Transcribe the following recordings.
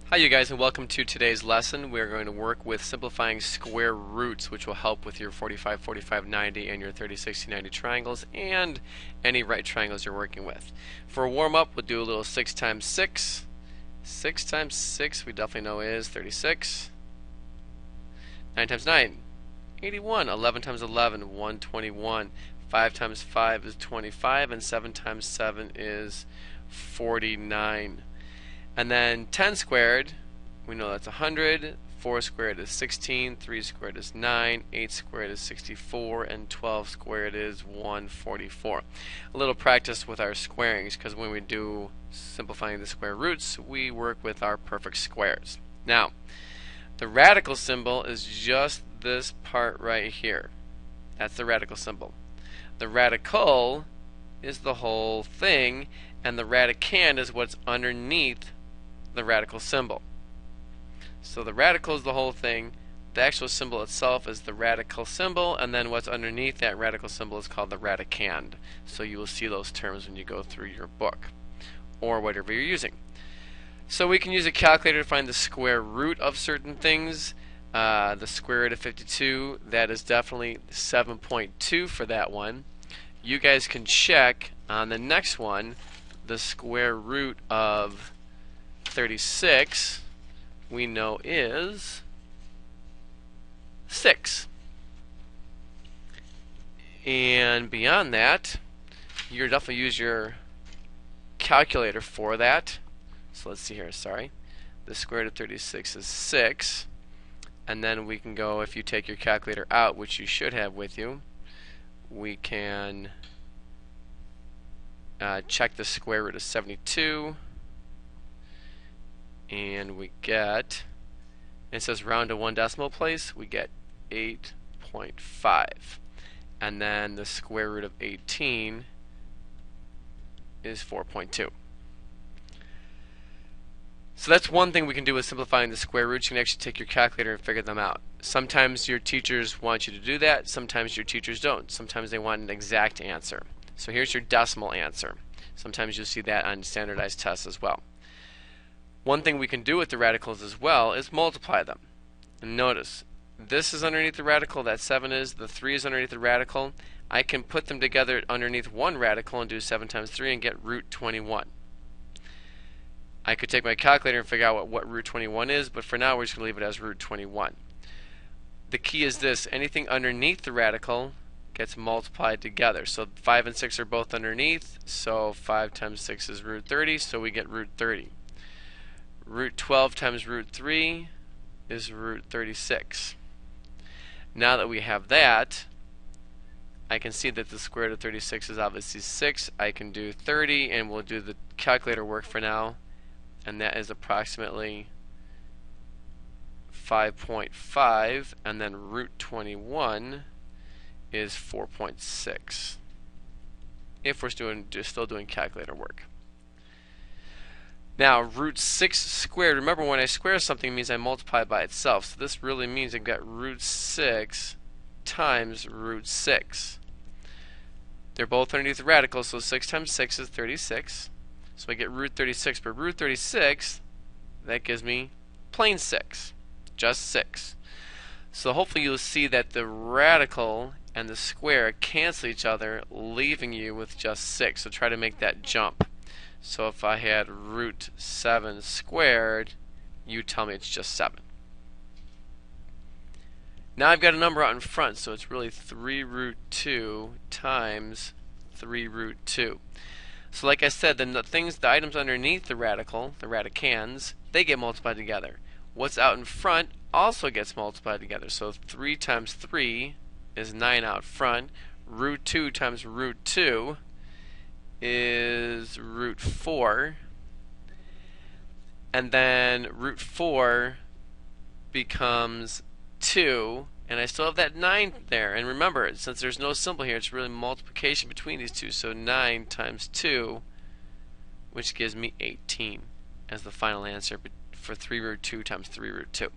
Hi you guys, and welcome to today's lesson. We're going to work with simplifying square roots, which will help with your 45, 45, 90 and your 30, 60, 90 triangles and any right triangles you're working with. For a warm-up, we'll do a little 6 times 6. 6 times 6 we definitely know is 36. 9 times 9, 81. 11 times 11, 121. 5 times 5 is 25, and 7 times 7 is 49. And then 10 squared, we know that's 100, 4 squared is 16, 3 squared is 9, 8 squared is 64, and 12 squared is 144. A little practice with our squarings, because when we do simplifying the square roots, we work with our perfect squares. Now, the radical symbol is just this part right here. That's the radical symbol. The radical is the whole thing, and the radicand is what's underneath the radical symbol. So the radical is the whole thing, the actual symbol itself is the radical symbol, and then what's underneath that radical symbol is called the radicand. So you will see those terms when you go through your book or whatever you're using. So we can use a calculator to find the square root of certain things. The square root of 52, that is definitely 7.2 for that one. You guys can check on the next one, the square root of 36 we know is 6. And beyond that, you'll definitely use your calculator for that. So let's see here, sorry. The square root of 36 is 6. And then we can go, if you take your calculator out, which you should have with you, we can check the square root of 72. And we get, it says round to one decimal place, we get 8.5. And then the square root of 18 is 4.2. So that's one thing we can do with simplifying the square roots. You can actually take your calculator and figure them out. Sometimes your teachers want you to do that, sometimes your teachers don't. Sometimes they want an exact answer. So here's your decimal answer. Sometimes you'll see that on standardized tests as well. One thing we can do with the radicals as well is multiply them. And notice, this is underneath the radical, that 7 is, the 3 is underneath the radical. I can put them together underneath one radical and do 7 times 3 and get root 21. I could take my calculator and figure out what root 21 is, but for now we're just going to leave it as root 21. The key is this, anything underneath the radical gets multiplied together. So 5 and 6 are both underneath, so 5 times 6 is root 30, so we get root 30. Root 12 times root 3 is root 36. Now that we have that, I can see that the square root of 36 is obviously 6. I can do 30, and we'll do the calculator work for now, and that is approximately 5.5, and then root 21 is 4.6, if we're still doing calculator work. Now, root 6 squared, remember when I square something it means I multiply by itself. So this really means I've got root 6 times root 6. They're both underneath the radical, so 6 times 6 is 36. So I get root 36, but root 36, that gives me plain 6, just 6. So hopefully you'll see that the radical and the square cancel each other, leaving you with just 6. So try to make that jump. So if I had root 7 squared, you tell me it's just 7. Now I've got a number out in front, so it's really 3 root 2 times 3 root 2. So like I said, the items underneath the radical, the radicands, they get multiplied together. What's out in front also gets multiplied together. So 3 times 3 is 9 out front. Root 2 times root 2 is root 4, and then root 4 becomes 2, and I still have that 9 there. And remember, since there's no symbol here, it's really multiplication between these two, so 9 times 2, which gives me 18 as the final answer for 3 root 2 times 3 root 2.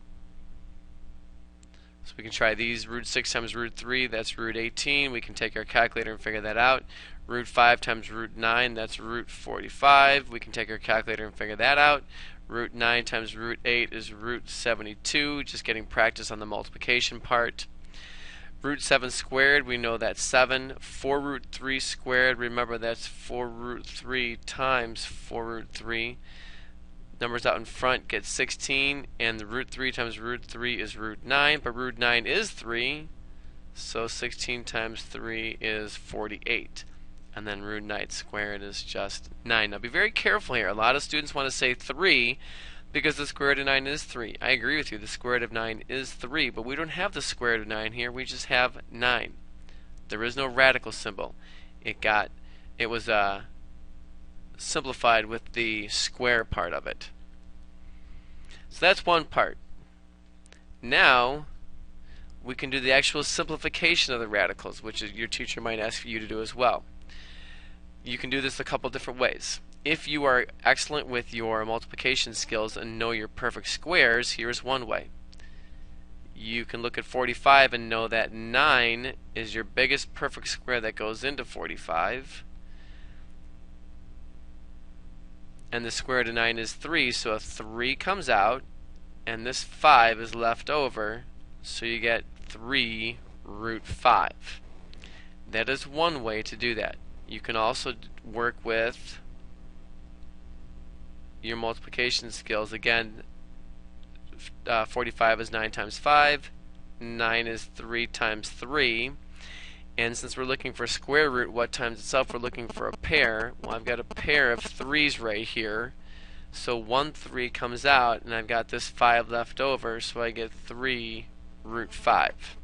So we can try these. Root 6 times root 3, that's root 18. We can take our calculator and figure that out. Root 5 times root 9, that's root 45. We can take our calculator and figure that out. Root 9 times root 8 is root 72, just getting practice on the multiplication part. Root 7 squared, we know that's 7. 4 root 3 squared, remember that's 4 root 3 times 4 root 3. Numbers out in front get 16, and the root 3 times root 3 is root 9, but root 9 is 3, so 16 times 3 is 48. And then root 9 squared is just 9. Now be very careful here. A lot of students want to say 3 because the square root of 9 is 3. I agree with you. The square root of 9 is 3, but we don't have the square root of 9 here. We just have 9. There is no radical symbol. It was simplified with the square part of it. So that's one part. Now we can do the actual simplification of the radicals, which your teacher might ask you to do as well. You can do this a couple different ways. If you are excellent with your multiplication skills and know your perfect squares, here's one way. You can look at 45 and know that 9 is your biggest perfect square that goes into 45. And the square root of 9 is 3, so a 3 comes out, and this 5 is left over, so you get 3 root 5. That is one way to do that. You can also work with your multiplication skills. Again, 45 is 9 times 5, 9 is 3 times 3, and since we're looking for square root, what times itself, we're looking for a pair. Well, I've got a pair of 3's right here, so 1 3 comes out, and I've got this 5 left over, so I get 3 root 5.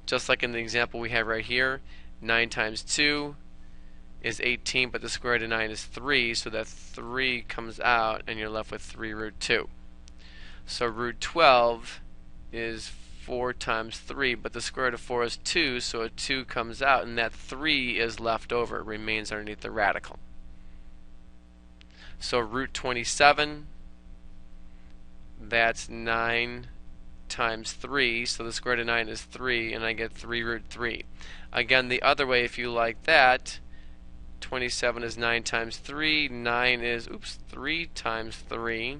Just like in the example we have right here, 9 times 2 is 18, but the square root of 9 is 3, so that 3 comes out, and you're left with 3 root 2. So root 12 is 4 times 3, but the square root of 4 is 2, so a 2 comes out, and that 3 is left over, remains underneath the radical. So root 27, that's 9 times 3, so the square root of 9 is 3, and I get 3 root 3. Again, the other way, if you like that, 27 is 9 times 3, 9 is 3 times 3.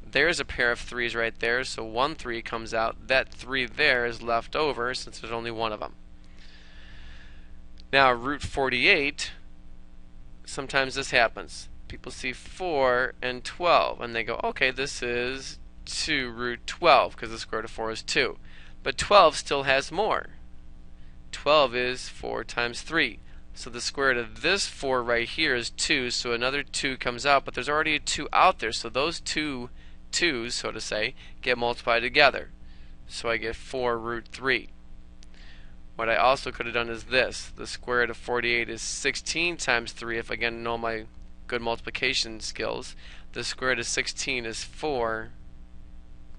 There's a pair of 3's right there, so 1 3 comes out. That 3 there is left over since there's only one of them. Now root 48, sometimes this happens. People see 4 and 12, and they go, okay, this is 2 root 12, because the square root of 4 is 2. But 12 still has more. 12 is 4 times 3. So the square root of this 4 right here is 2, so another 2 comes out, but there's already a 2 out there, so those two 2's, so to say, get multiplied together. So I get 4 root 3. What I also could have done is this. The square root of 48 is 16 times 3, if again know my good multiplication skills. The square root of 16 is 4,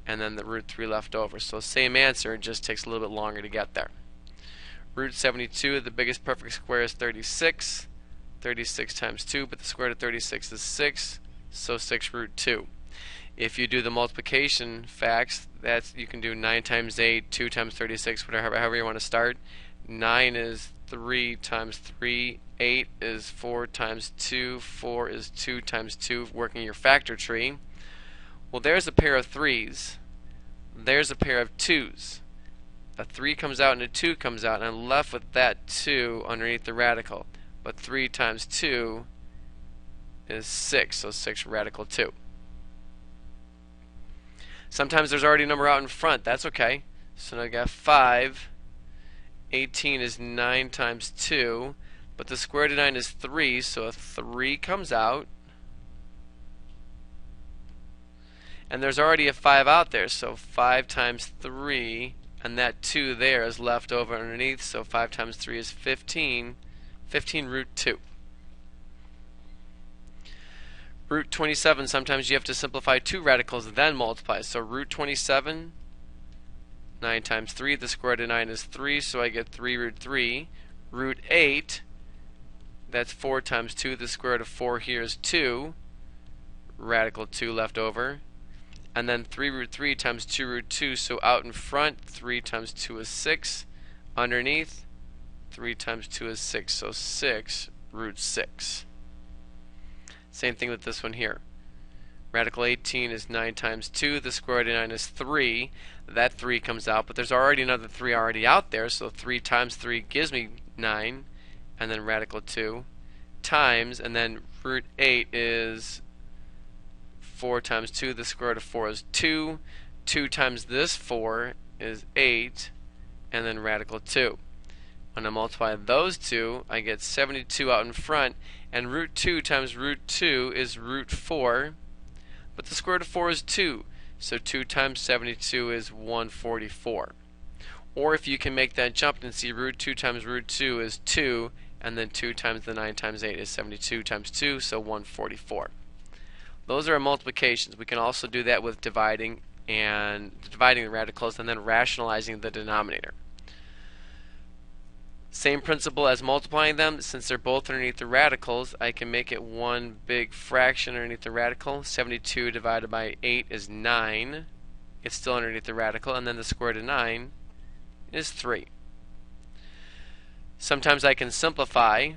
and then the root 3 left over. So same answer, it just takes a little bit longer to get there. Root 72, the biggest perfect square is 36. 36 times 2, but the square root of 36 is 6, so 6 root 2. If you do the multiplication facts, that's you can do 9 times 8, 2 times 36, whatever, however you want to start. 9 is 3 times 3, 8 is 4 times 2, 4 is 2 times 2, working your factor tree. Well, there's a pair of 3's. There's a pair of 2's. A 3 comes out and a 2 comes out, and I'm left with that 2 underneath the radical. But 3 times 2 is 6, so 6 radical 2. Sometimes there's already a number out in front. That's okay. So now I got 5. 18 is 9 times 2, but the square root of 9 is 3, so a 3 comes out. And there's already a 5 out there, so 5 times 3, and that 2 there is left over underneath, so 5 times 3 is 15. 15 root 2. Root 27, sometimes you have to simplify 2 radicals and then multiply. So root 27, 9 times 3, the square root of 9 is 3, so I get 3 root 3. Root 8, that's 4 times 2, the square root of 4 here is 2, radical 2 left over. and then 3 root 3 times 2 root 2, so out in front 3 times 2 is 6, underneath 3 times 2 is 6, so 6 root 6. Same thing with this one here. Radical 18 is 9 times 2, the square root of 9 is 3, that 3 comes out, but there's already another 3 already out there, so 3 times 3 gives me 9, and then radical 2 times, and then root 8 is 4 times 2, the square root of 4 is 2, 2 times this 4 is 8, and then radical 2. When I multiply those two, I get 72 out in front, and root 2 times root 2 is root 4, but the square root of 4 is 2, so 2 times 72 is 144. Or if you can make that jump and see root 2 times root 2 is 2, and then 2 times the 9 times 8 is 72 times 2, so 144. Those are our multiplications. We can also do that with dividing the radicals and then rationalizing the denominator. Same principle as multiplying them. Since they're both underneath the radicals, I can make it one big fraction underneath the radical. 72 divided by 8 is 9. It's still underneath the radical, and then the square root of 9 is 3. Sometimes I can simplify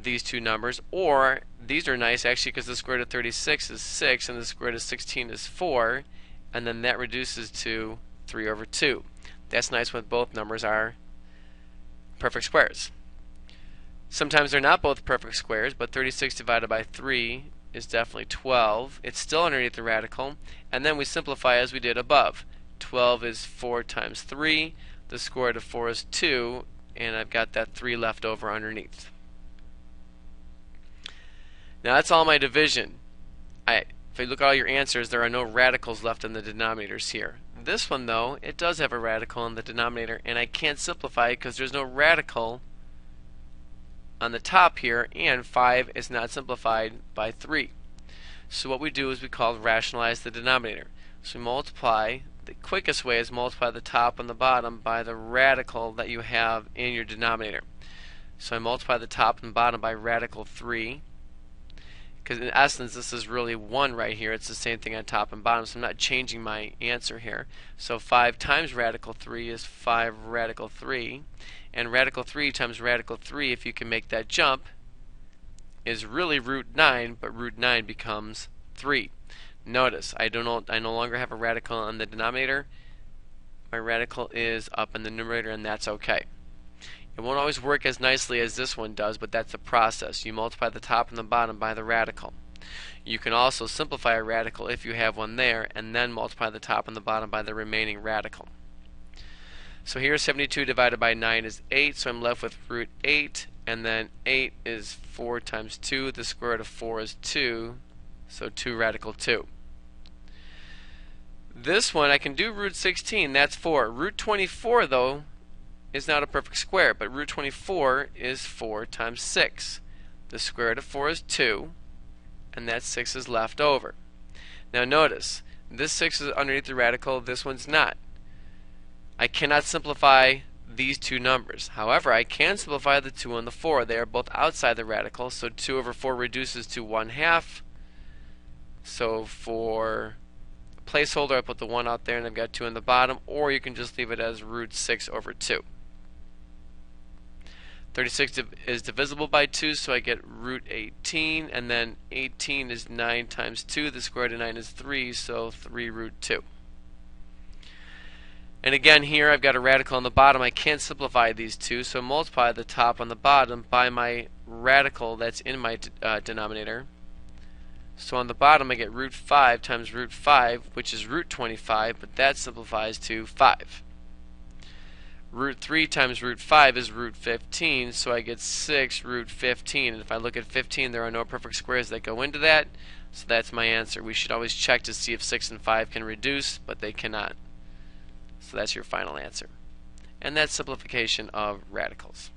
these two numbers, or these are nice actually because the square root of 36 is 6 and the square root of 16 is 4, and then that reduces to 3 over 2. That's nice when both numbers are perfect squares. Sometimes they're not both perfect squares, but 36 divided by 3 is definitely 12. It's still underneath the radical, and then we simplify as we did above. 12 is 4 times 3, the square root of 4 is 2, and I've got that 3 left over underneath. Now that's all my division. If you look at all your answers, there are no radicals left in the denominators here. This one, though, it does have a radical in the denominator, and I can't simplify it because there's no radical on the top here, and 5 is not simplified by 3. So what we do is we rationalize the denominator. So we multiply, the quickest way is multiply the top and the bottom by the radical that you have in your denominator. So I multiply the top and bottom by radical 3. Because in essence this is really 1 right here. It's the same thing on top and bottom, so I'm not changing my answer here. So 5 times radical 3 is 5 radical 3, and radical 3 times radical 3, if you can make that jump, is really root 9, but root 9 becomes 3. Notice I no longer have a radical on the denominator. My radical is up in the numerator, and that's okay. It won't always work as nicely as this one does, but that's the process. You multiply the top and the bottom by the radical. You can also simplify a radical if you have one there, and then multiply the top and the bottom by the remaining radical. So here 72 divided by 9 is 8, so I'm left with root 8, and then 8 is 4 times 2, the square root of 4 is 2, so 2 radical 2. This one I can do root 16, that's 4. Root 24 though is not a perfect square, but root 24 is 4 times 6. The square root of 4 is 2, and that 6 is left over. Now notice, this 6 is underneath the radical, this one's not. I cannot simplify these two numbers. However, I can simplify the 2 and the 4. They are both outside the radical, so 2 over 4 reduces to 1/2. So for placeholder, I put the 1 out there and I've got 2 in the bottom, or you can just leave it as root 6 over 2. 36 is divisible by 2, so I get root 18, and then 18 is 9 times 2, the square root of 9 is 3, so 3 root 2. And again here I've got a radical on the bottom. I can't simplify these two, so multiply the top on the bottom by my radical that's in my denominator. So on the bottom I get root 5 times root 5, which is root 25, but that simplifies to 5. Root 3 times root 5 is root 15, so I get 6 root 15. And if I look at 15, there are no perfect squares that go into that, so that's my answer. We should always check to see if 6 and 5 can reduce, but they cannot. So that's your final answer. And that's simplification of radicals.